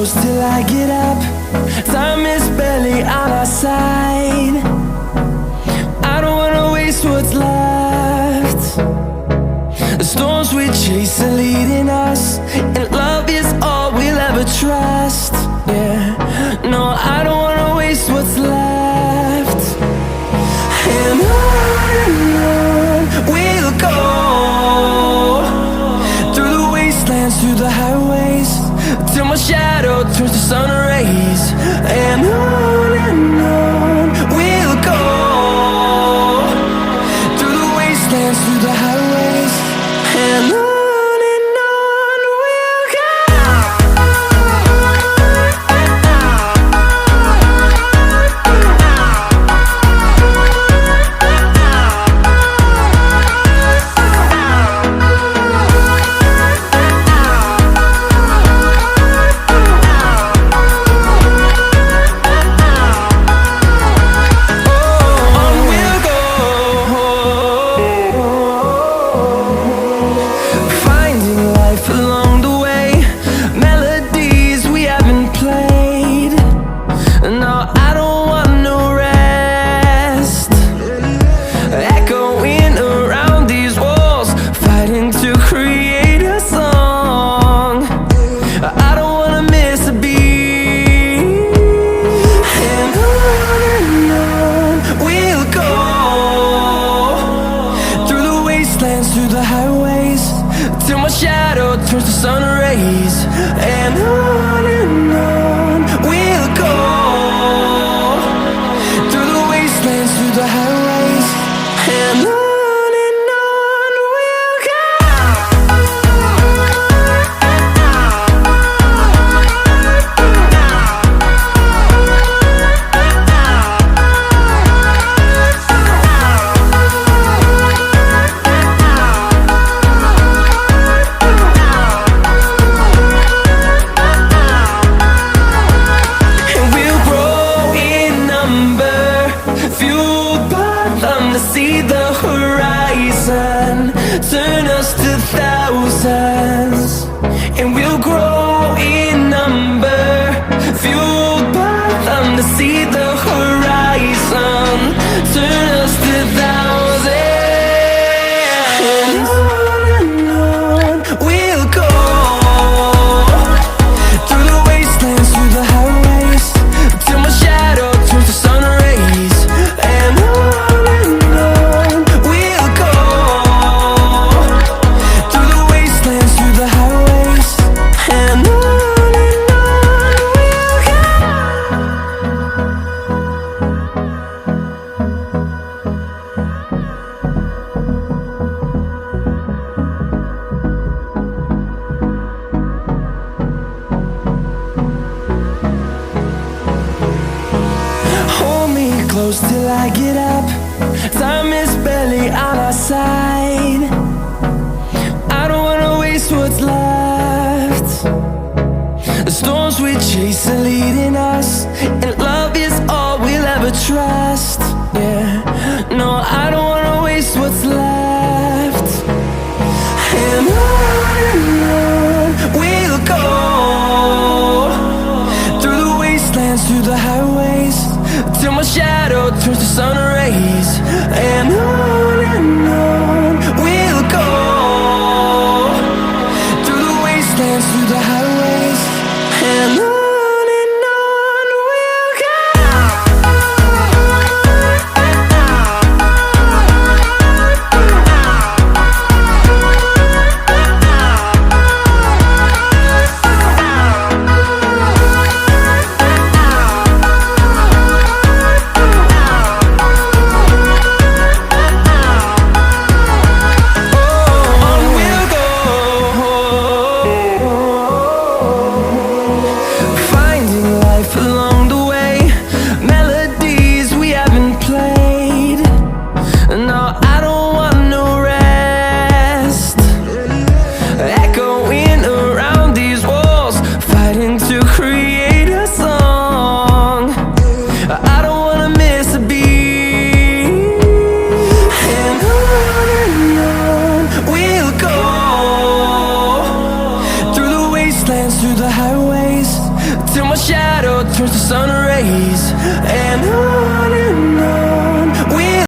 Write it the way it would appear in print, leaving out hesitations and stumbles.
close till I get up. Time is barely on our side. I don't wanna waste what's left. The storms we chase are leading us, and love is all we'll ever trust. Yeah, no, I don't wanna waste what's left. And on we'll go, through the wastelands, through the highways, till my shadow turns to sun rays. And on we'll go, through the wastelands, through the highways, and on. turns to sun rays. And on